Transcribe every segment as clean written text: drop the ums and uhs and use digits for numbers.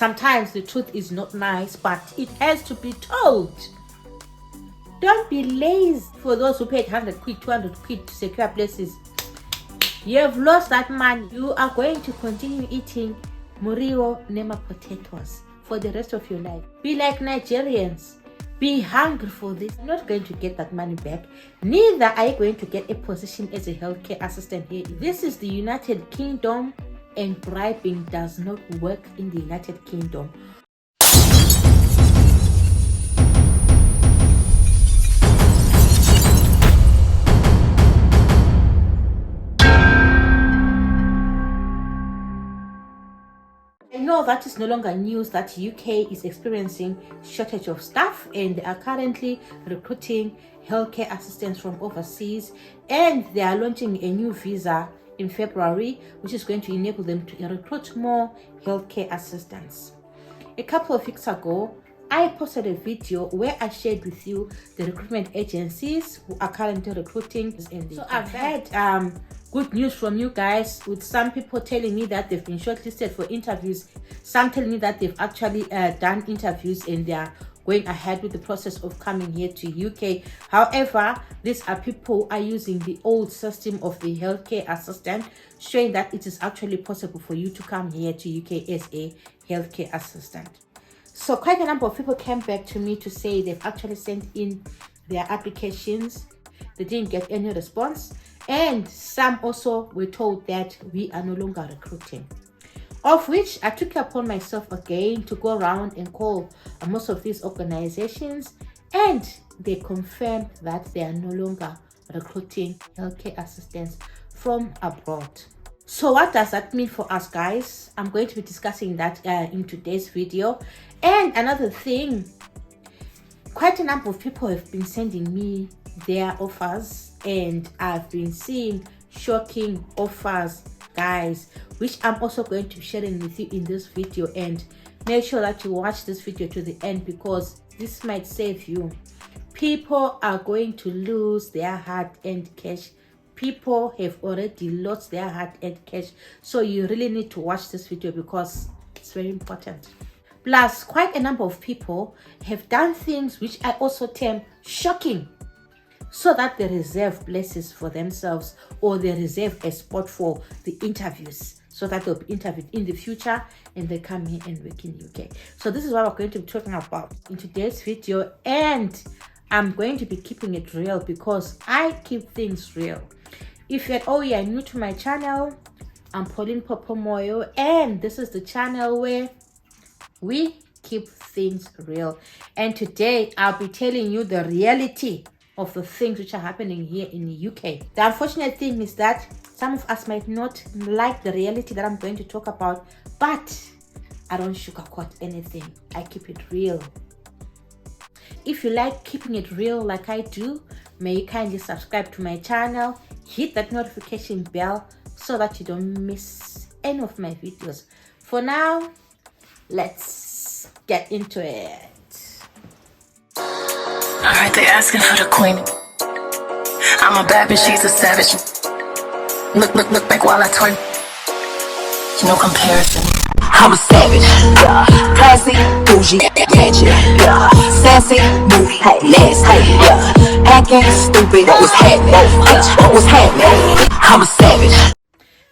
Sometimes the truth is not nice, but it has to be told. Don't be lazy. For those who paid 100 quid, 200 quid to secure places, you have lost that money. You are going to continue eating muriwo nema potatoes for the rest of your life. Be like Nigerians. Be hungry for this. You're not going to get that money back. Neither are you going to get a position as a healthcare assistant here. This is the United Kingdom, and bribing does not work in the United Kingdom. I know that is no longer news that UK is experiencing shortage of staff, and they are currently recruiting healthcare assistants from overseas, and they are launching a new visa in February, which is going to enable them to recruit more healthcare assistants. A couple of weeks ago, I posted a video where I shared with you the recruitment agencies who are currently recruiting. So I've had good news from you guys, with some people telling me that they've been shortlisted for interviews, some telling me that they've actually done interviews and they are going ahead with the process of coming here to UK. However, these are people who are using the old system of the healthcare assistant, showing that it is actually possible for you to come here to UK as a healthcare assistant. So quite a number of people came back to me to say they've actually sent in their applications. They didn't get any response, and some also were told that we are no longer recruiting. Of which I took it upon myself again to go around and call most of these organizations, and they confirmed that they are no longer recruiting healthcare assistants from abroad. So what does that mean for us, guys? I'm going to be discussing that in today's video. And another thing, quite a number of people have been sending me their offers, and I've been seeing shocking offers, guys, which I'm also going to be sharing with you in this video. And make sure that you watch this video to the end, because this might save you. People are going to lose their hard-earned cash. People have already lost their hard-earned cash, so you really need to watch this video because it's very important. Plus, quite a number of people have done things which I also term shocking, so that they reserve places for themselves, or they reserve a spot for the interviews, so that they'll be interviewed in the future and they come here and work in UK. So this is what we're going to be talking about in today's video, and I'm going to be keeping it real because I keep things real. If you're new to my channel, I'm Pauline Popomoyo, and this is the channel where we keep things real. And today I'll be telling you the reality of the things which are happening here in the UK. The unfortunate thing is that some of us might not like the reality that I'm going to talk about, but I don't sugarcoat anything. I keep it real. If you like keeping it real like I do, may you kindly subscribe to my channel, hit that notification bell so that you don't miss any of my videos. For now, let's get into it. I heard they asking for the queen. I'm a bad bitch, she's a savage. Look back while I twerk. No comparison. I'm a savage, yeah. Classy, bougie, ratchet, yeah. Sassy, moody, nasty, yeah. Acting stupid, what was happening? Bitch, what was happening? I'm a savage.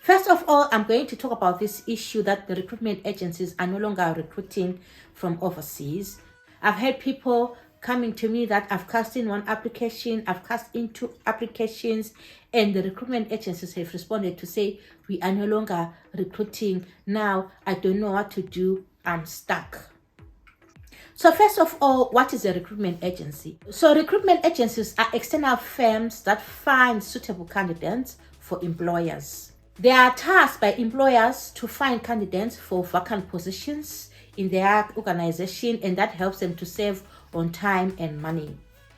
First of all, I'm going to talk about this issue that the recruitment agencies are no longer recruiting from overseas. I've had people coming to me that I've cast in one application, I've cast in 2 applications, and the recruitment agencies have responded to say, we are no longer recruiting. Now, I don't know what to do. I'm stuck. So first of all, what is a recruitment agency? So recruitment agencies are external firms that find suitable candidates for employers. They are tasked by employers to find candidates for vacant positions in their organization, and that helps them to save on time and money.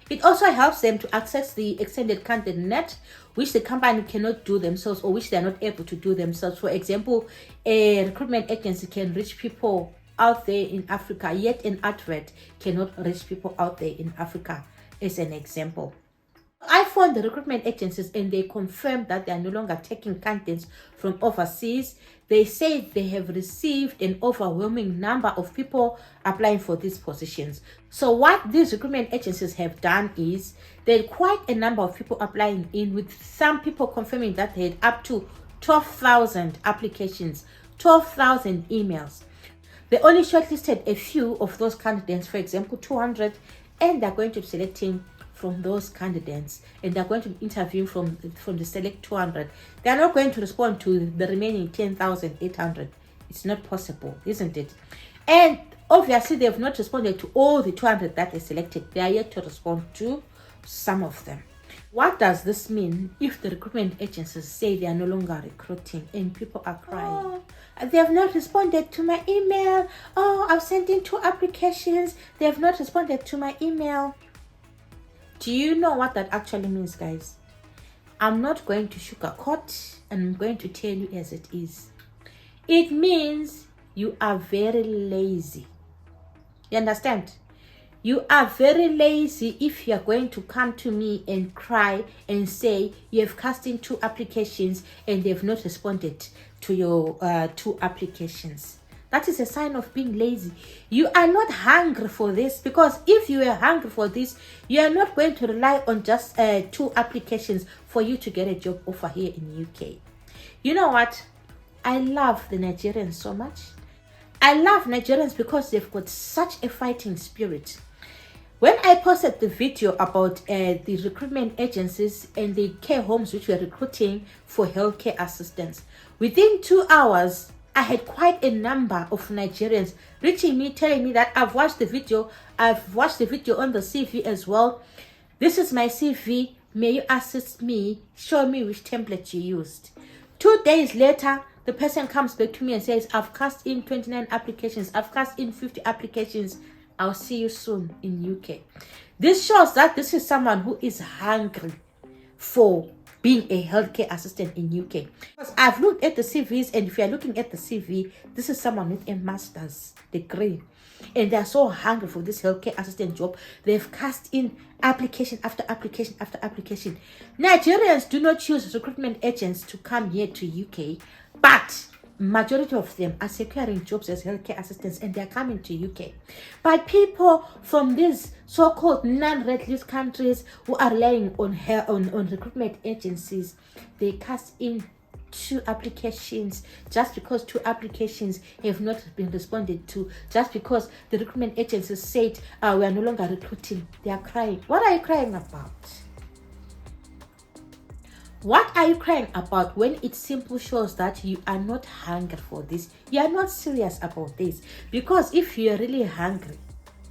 It also helps them to access the extended candidate net, which the company cannot do themselves, or which they are not able to do themselves. For example, a recruitment agency can reach people out there in Africa, yet an advert cannot reach people out there in Africa, as an example. I phoned the recruitment agencies and they confirmed that they are no longer taking candidates from overseas. They say they have received an overwhelming number of people applying for these positions. So what these recruitment agencies have done is there are quite a number of people applying in, with some people confirming that they had up to 12,000 applications, 12,000 emails. They only shortlisted a few of those candidates, for example, 200, and they're going to be selecting from those candidates, and they're going to be interviewing from the select 200. They're not going to respond to the remaining 10,800. It's not possible, isn't it? And obviously, they have not responded to all the 200 that they selected. They are yet to respond to some of them. What does this mean if the recruitment agencies say they are no longer recruiting and people are crying? Oh, they have not responded to my email. Oh, I've sent in 2 applications. They have not responded to my email. Do you know what that actually means, guys? I'm not going to sugarcoat, and I'm going to tell you as it is. It means you are very lazy. You understand? You are very lazy if you are going to come to me and cry and say you have cast in 2 applications and they have not responded to your 2 applications. That is a sign of being lazy. You are not hungry for this, because if you are hungry for this, you are not going to rely on just 2 applications for you to get a job offer here in UK. You know what? I love the Nigerians so much. I love Nigerians because they've got such a fighting spirit. When I posted the video about the recruitment agencies and the care homes which were recruiting for healthcare assistants, within 2 hours, I had quite a number of Nigerians reaching me, telling me that I've watched the video on the CV as well. This is my CV. May you assist me? Show me which template you used. 2 days later, the person comes back to me and says, I've cast in 29 applications. I've cast in 50 applications. I'll see you soon in UK. This shows that this is someone who is hungry for being a healthcare assistant in UK. Because I've looked at the CVs, and if you're looking at the CV, this is someone with a master's degree. And they're so hungry for this healthcare assistant job. They've cast in application after application after application. Nigerians do not choose recruitment agents to come here to UK, but majority of them are securing jobs as healthcare assistants, and they're coming to UK. But people from these so-called non-red list countries who are relying on recruitment agencies, they cast in 2 applications just because 2 applications have not been responded to, just because the recruitment agencies said we are no longer recruiting. They are crying. What are you crying about? What are you crying about when it simply shows that you are not hungry for this? You are not serious about this. Because if you are really hungry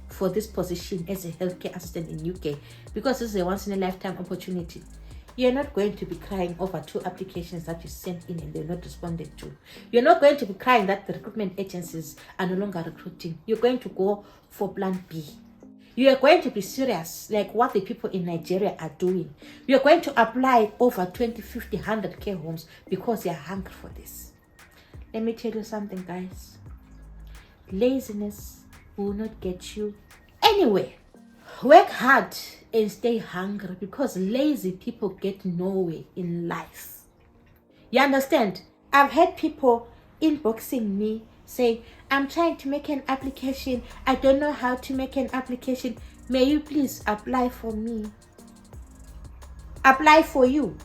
for this position as a healthcare assistant in UK, because this is a once in a lifetime opportunity, you're not going to be crying over 2 applications that you sent in and they're not responded to. You're not going to be crying that the recruitment agencies are no longer recruiting. You're going to go for plan B. You are going to be serious, like what the people in Nigeria are doing. You are going to apply over 20, 50, 100 care homes because you are hungry for this. Let me tell you something, guys. Laziness will not get you anywhere. Work hard and stay hungry, because lazy people get nowhere in life. You understand? I've had people inboxing me saying, I'm trying to make an application. I don't know how to make an application. May you please apply for me? Apply for you.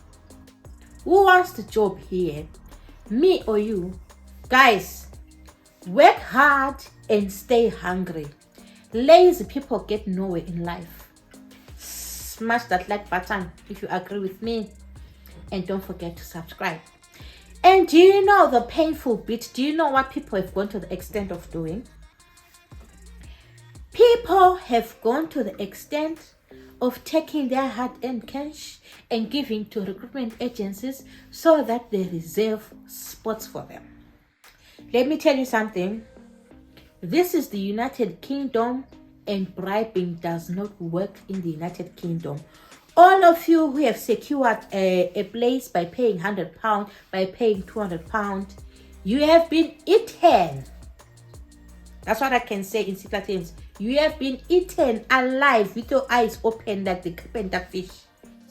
Who wants the job here? Me or you? Guys, work hard and stay hungry. Lazy people get nowhere in life. Smash that like button if you agree with me. And don't forget to subscribe. And do you know the painful bit? Do you know what people have gone to the extent of doing? People have gone to the extent of taking their hard-earned cash and giving to recruitment agencies so that they reserve spots for them. Let me tell you something. This is the United Kingdom, and bribing does not work in the United Kingdom. All of you who have secured a place by paying £100, by paying £200, you have been eaten. That's what I can say in simple terms. You have been eaten alive with your eyes open like the carpenter fish.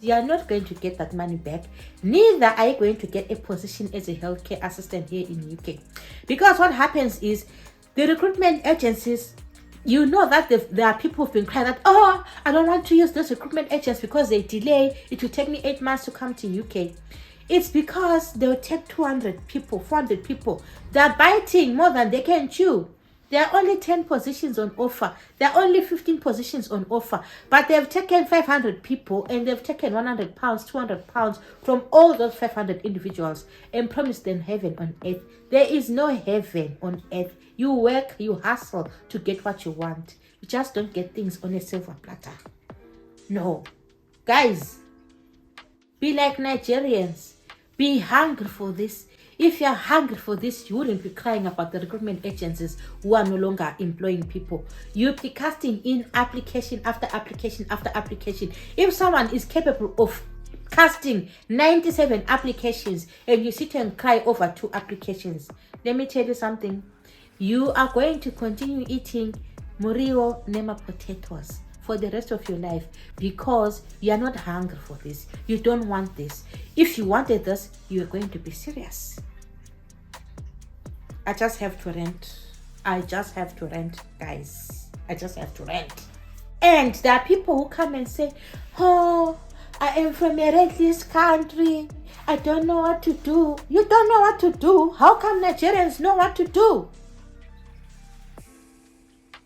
you are not going to get that money back. Neither are you going to get a position as a healthcare assistant here in UK. Because what happens is the recruitment agencies, you know that there are people who've been crying that, oh, I don't want to use those recruitment agents because they delay. It will take me 8 months to come to UK. It's because they'll take 200 people, 400 people. They're biting more than they can chew. There are only 10 positions on offer. There are only 15 positions on offer. But they've taken 500 people and they've taken £100, £200 from all those 500 individuals and promised them heaven on earth. There is no heaven on earth. You work, you hustle to get what you want. You just don't get things on a silver platter. No. Guys, be like Nigerians. Be hungry for this. If you're hungry for this, you wouldn't be crying about the recruitment agencies who are no longer employing people. You'd be casting in application after application after application. If someone is capable of casting 97 applications and you sit and cry over 2 applications, let me tell you something. You are going to continue eating Murio Nema potatoes for the rest of your life because you are not hungry for this. You don't want this. If you wanted this, you are going to be serious. I just have to rent. I just have to rent, guys. I just have to rent. And there are people who come and say, oh, I am from a red list country. I don't know what to do. You don't know what to do? How come Nigerians know what to do?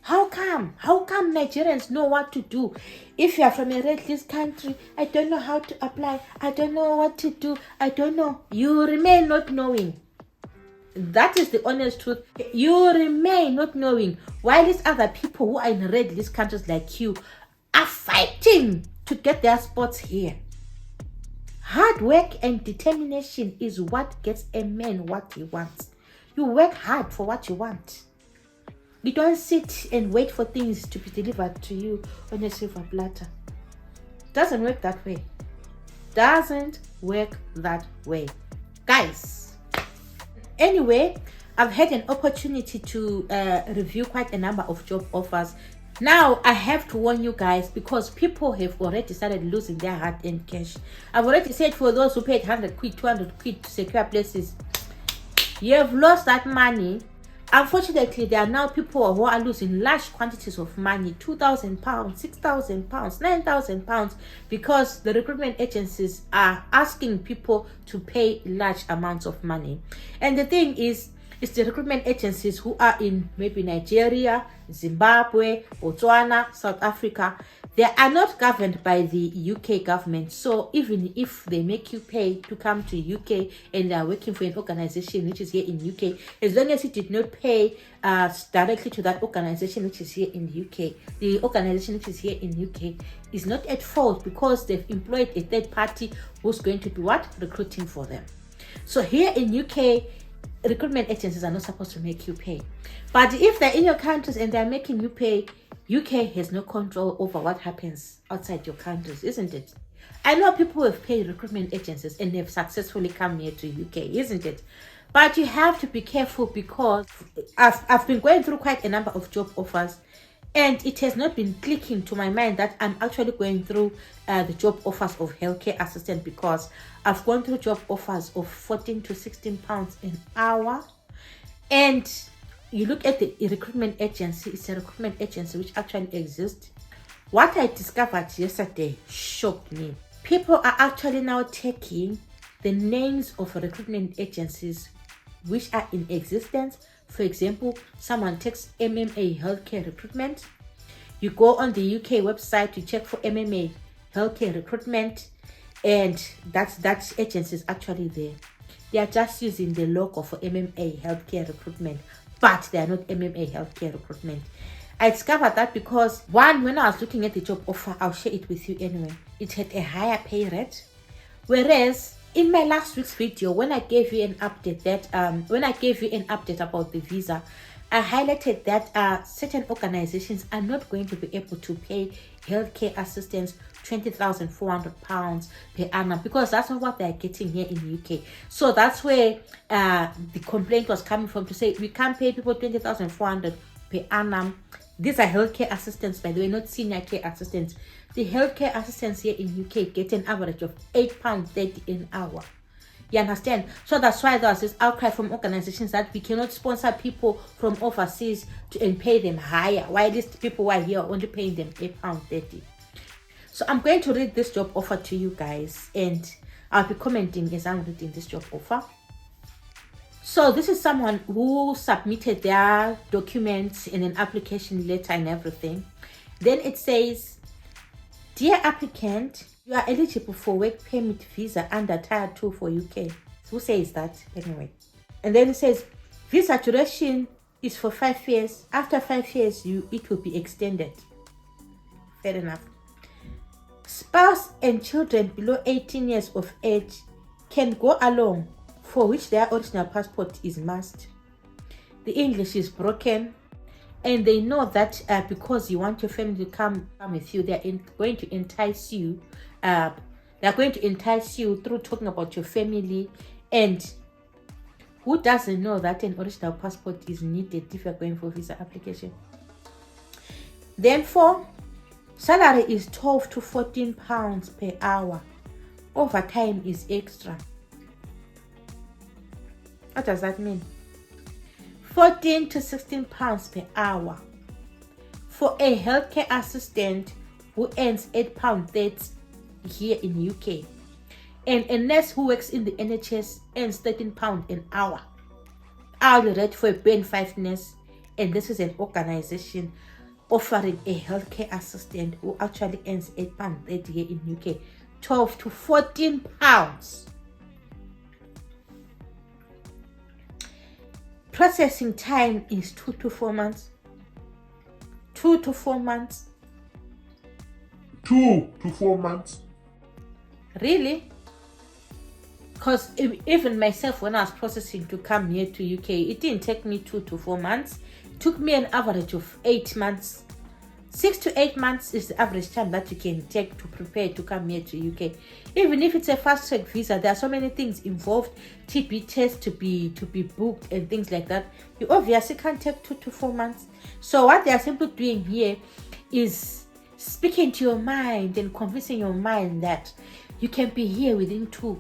How come? How come Nigerians know what to do? If you are from a red list country, I don't know how to apply. I don't know what to do. I don't know. You remain not knowing. That is the honest truth. You remain not knowing. While these other people who are in red list countries like you are fighting to get their spots here. Hard work and determination is what gets a man what he wants. You work hard for what you want. You don't sit and wait for things to be delivered to you on a silver platter. Doesn't work that way. Doesn't work that way. Guys, anyway, I've had an opportunity to review quite a number of job offers. Now, I have to warn you guys because people have already started losing their hard-earned cash. I've already said for those who paid 100 quid, 200 quid to secure places, you have lost that money. Unfortunately, there are now people who are losing large quantities of money, £2,000, £6,000, £9,000, because the recruitment agencies are asking people to pay large amounts of money. And the thing is, it's the recruitment agencies who are in maybe Nigeria, Zimbabwe, Botswana, South Africa. They are not governed by the UK government. So even if they make you pay to come to UK and they are working for an organization which is here in UK, as long as you did not pay directly to that organization which is here in UK, the organization which is here in UK is not at fault because they've employed a third party who's going to be recruiting for them. So here in UK, recruitment agencies are not supposed to make you pay. But if they're in your countries and they're making you pay, UK has no control over what happens outside your countries, isn't it? I know people who have paid recruitment agencies and they've successfully come here to UK, isn't it? But you have to be careful because I've been going through quite a number of job offers and it has not been clicking to my mind that I'm actually going through the job offers of healthcare assistant because I've gone through job offers of 14 to 16 pounds an hour. And you look at the recruitment agency, it's a recruitment agency which actually exists. What I discovered yesterday shocked me. People are actually now taking the names of recruitment agencies which are in existence. For example, someone takes MMA healthcare recruitment. You go on the UK website to check for MMA healthcare recruitment, and that agency is actually there. They are just using the logo for MMA healthcare recruitment, but they are not MMA healthcare recruitment. I discovered that because when I was looking at the job offer, I'll share it with you anyway, it had a higher pay rate. Whereas in my last week's video, when I gave you an update about the visa, I highlighted that certain organizations are not going to be able to pay healthcare assistants £20,400 per annum because that's not what they're getting here in the UK. So that's where the complaint was coming from, to say we can't pay people £20,400. per annum. These are healthcare assistants, by the way, not senior care assistants. The healthcare assistants here in UK get an average of £8.30 an hour. You understand? So that's why there's this outcry from organizations that we cannot sponsor people from overseas and pay them higher, while these people who are here are only paying them £8.30. So I'm going to read this job offer to you guys, and I'll be commenting as I'm reading this job offer. So this is someone who submitted their documents in an application letter and everything. Then it says, "Dear applicant, you are eligible for work permit visa under Tier 2 for UK." Who says that anyway? And then it says, "Visa duration is for 5 years. After 5 years, it will be extended." Fair enough. "Spouse and children below 18 years of age can go along, for which their original passport is must. The English is broken, and they know that because you want your family to come with you, they're going to entice you. They're going to entice you through talking about your family. And who doesn't know that an original passport is needed if you're going for visa application?" Then salary is 12 to 14 pounds per hour. Overtime is extra. What does that mean? 14 to 16 pounds per hour for a healthcare assistant who earns £8.30 here in UK, and a nurse who works in the NHS earns £13 an hour. Hourly rate for a band 5 nurse, and this is an organization offering a healthcare assistant who actually earns £8.30 here in UK, 12 to 14 pounds. Processing time is 2 to 4 months. 2 to 4 months. 2 to 4 months. Really? Because even myself, when I was processing to come here to UK, it didn't take me 2 to 4 months. It took me an average of 8 months. 6 to 8 months is the average time that you can take to prepare to come here to UK. Even if it's a fast track visa, there are so many things involved. TB tests to be booked and things like that. You obviously can't take 2 to 4 months. So what they are simply doing here is speaking to your mind and convincing your mind that you can be here within 2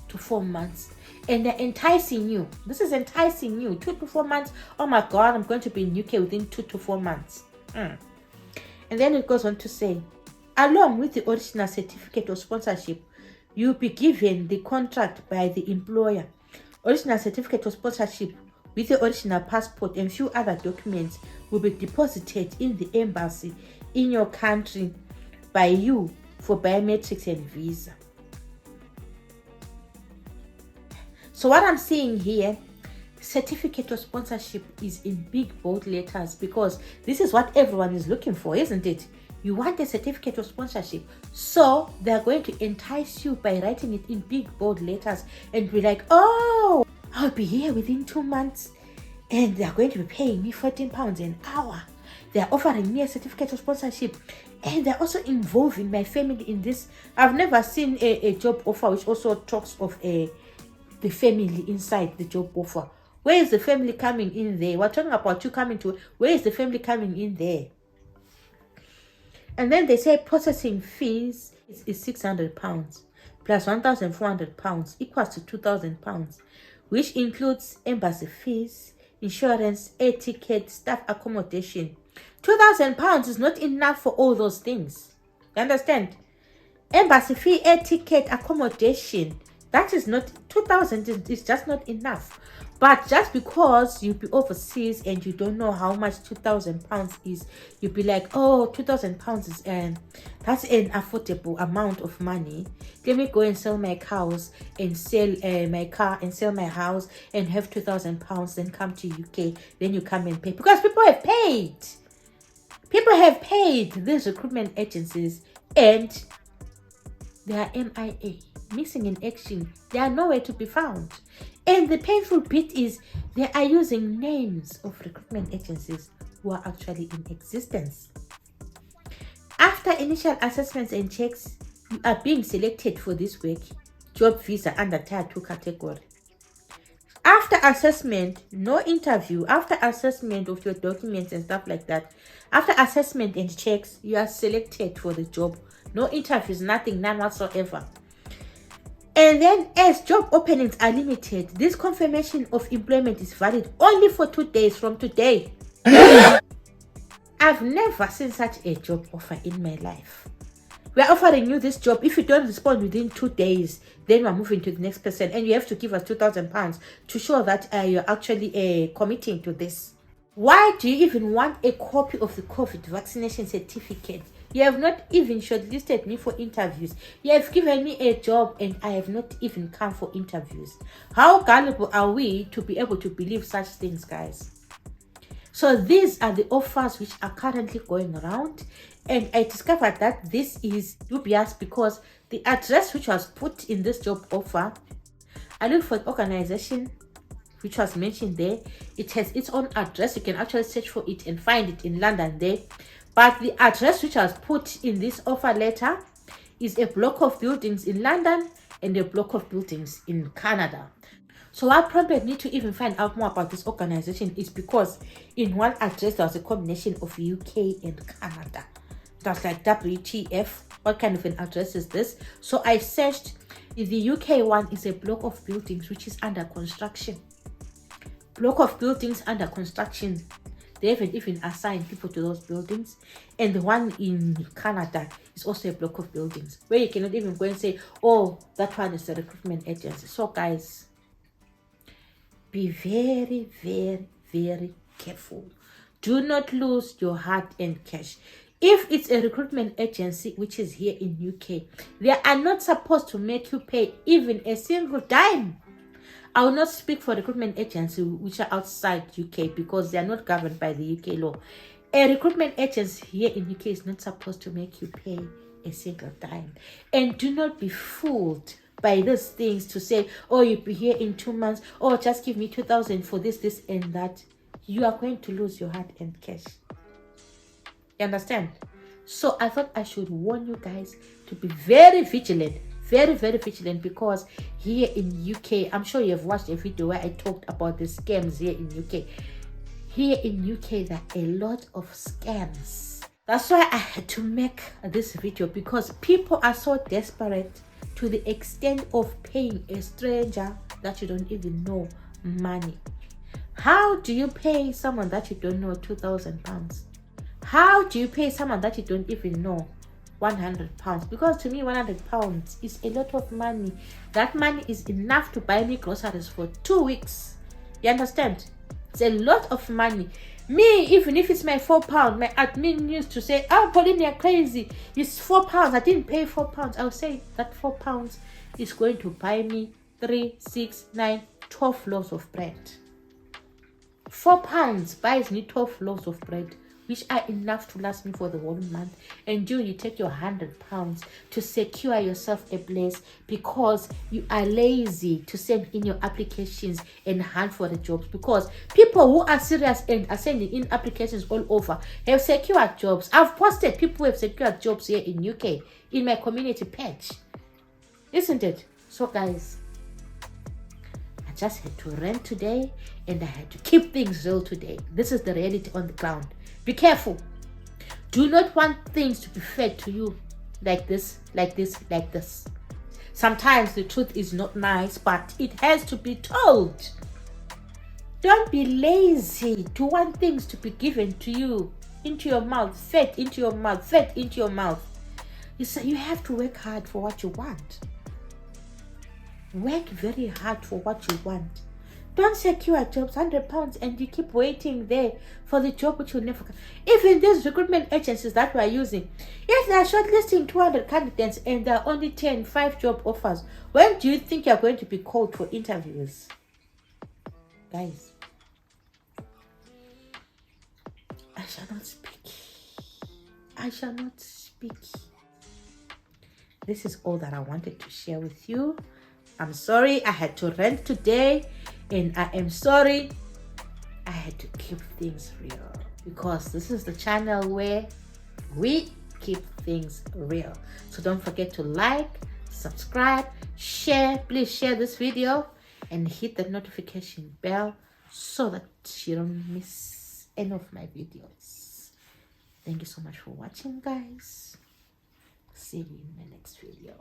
to 4 months. And they're enticing you. This is enticing you. 2 to 4 months. Oh my God, I'm going to be in UK within 2 to 4 months. And then it goes on to say, along with the original certificate of sponsorship, you'll be given the contract by the employer. Original certificate of sponsorship with the original passport and few other documents will be deposited in the embassy in your country by you for biometrics and visa. So what I'm seeing here, certificate of sponsorship is in big bold letters, because this is what everyone is looking for, isn't it? You want a certificate of sponsorship, so they're going to entice you by writing it in big bold letters and be like, "Oh, I'll be here within 2 months and they're going to be paying me £14 an hour. They're offering me a certificate of sponsorship, and they're also involving my family in this." I've never seen a job offer which also talks of the family inside the job offer. Where is the family coming in there? We're talking about you coming to, where is the family coming in there? And then they say processing fees is £600 plus £1,400 equals to £2,000, which includes embassy fees, insurance, air ticket, staff accommodation. £2,000 is not enough for all those things. You understand? Embassy fee, air ticket, accommodation, that is not, 2,000 is just not enough. But just because you be overseas and you don't know how much £2,000 is, you'll be like, "Oh, £2,000 is that's an affordable amount of money. Let me go and sell my cows and sell my car and sell my house and have £2,000, then come to UK, then you come and pay." Because people have paid. People have paid these recruitment agencies, and they are MIA, missing in action. They are nowhere to be found. And the painful bit is they are using names of recruitment agencies who are actually in existence. After initial assessments and checks, you are being selected for this work, job visa under Tier 2 category. After assessment, no interview, after assessment of your documents and stuff like that, after assessment and checks, you are selected for the job. No interviews, nothing, none whatsoever. And then as job openings are limited, this confirmation of employment is valid only for 2 days from today. I've never seen such a job offer in my life. We are offering you this job. If you don't respond within 2 days, then we're moving to the next person, and you have to give us £2,000 to show that you're actually committing to this. Why do you even want a copy of the COVID vaccination certificate? You have not even shortlisted me for interviews. You have given me a job and I have not even come for interviews. How gullible are we to be able to believe such things, guys? So these are the offers which are currently going around, and I discovered that this is dubious because the address which was put in this job offer, I looked for an organization which was mentioned there. It has its own address. You can actually search for it and find it in London there. But the address which was put in this offer letter is a block of buildings in London and a block of buildings in Canada. So what prompted me to even find out more about this organization is because in one address there was a combination of UK and Canada. That's like, WTF, what kind of an address is this? So I searched. The UK one is a block of buildings which is under construction. Block of buildings under construction. They haven't even assigned people to those buildings. And the one in Canada is also a block of buildings where you cannot even go and say, oh, that one is a recruitment agency. So guys, be very, very, very careful. Do not lose your hard-earned cash. If it's a recruitment agency which is here in UK, they are not supposed to make you pay even a single dime. I will not speak for recruitment agencies which are outside UK because they are not governed by the UK law. A recruitment agency here in UK is not supposed to make you pay a single dime. And do not be fooled by these things to say, oh, you'll be here in 2 months, oh, just give me 2,000 for this, and that. You are going to lose your hard-earned cash. You understand? So I thought I should warn you guys to be very vigilant. Very, very vigilant, because here in UK, I'm sure you have watched a video where I talked about the scams here in UK. Here in UK, there are a lot of scams. That's why I had to make this video, because people are so desperate to the extent of paying a stranger that you don't even know money. How do you pay someone that you don't know £2,000? How do you pay someone that you don't even know £100? Because to me, £100 is a lot of money. That money is enough to buy me groceries for 2 weeks. You understand? It's a lot of money. Me, even if it's my £4, my admin used to say, oh, Pauline, you're crazy. It's £4. I didn't pay £4. I'll say that £4 is going to buy me 3, 6, 9, 12 loaves of bread. £4 buys me 12 loaves of bread, which are enough to last me for the whole month. And you take your £100 to secure yourself a place because you are lazy to send in your applications and hunt for the jobs. Because people who are serious and are sending in applications all over have secured jobs. I've posted people who have secured jobs here in UK in my community page. Isn't it? So guys, I just had to rant today, and I had to keep things real today. This is the reality on the ground. Be careful. Do not want things to be fed to you like this, like this, like this. Sometimes the truth is not nice, but it has to be told. Don't be lazy to want things to be given to you, into your mouth, fed into your mouth, fed into your mouth. You have to work hard for what you want. Work very hard for what you want. Don't secure jobs, £100, and you keep waiting there for the job which will never come. Even these recruitment agencies that we are using, if they are shortlisting 200 candidates and there are only 5 job offers, when do you think you are going to be called for interviews? Guys, I shall not speak. I shall not speak. This is all that I wanted to share with you. I'm sorry I had to rant today, and I am sorry I had to keep things real, because this is the channel where we keep things real. So don't forget to like, subscribe, share. Please share this video, and hit the notification bell so that you don't miss any of my videos. Thank you so much for watching, guys. See you in the next video.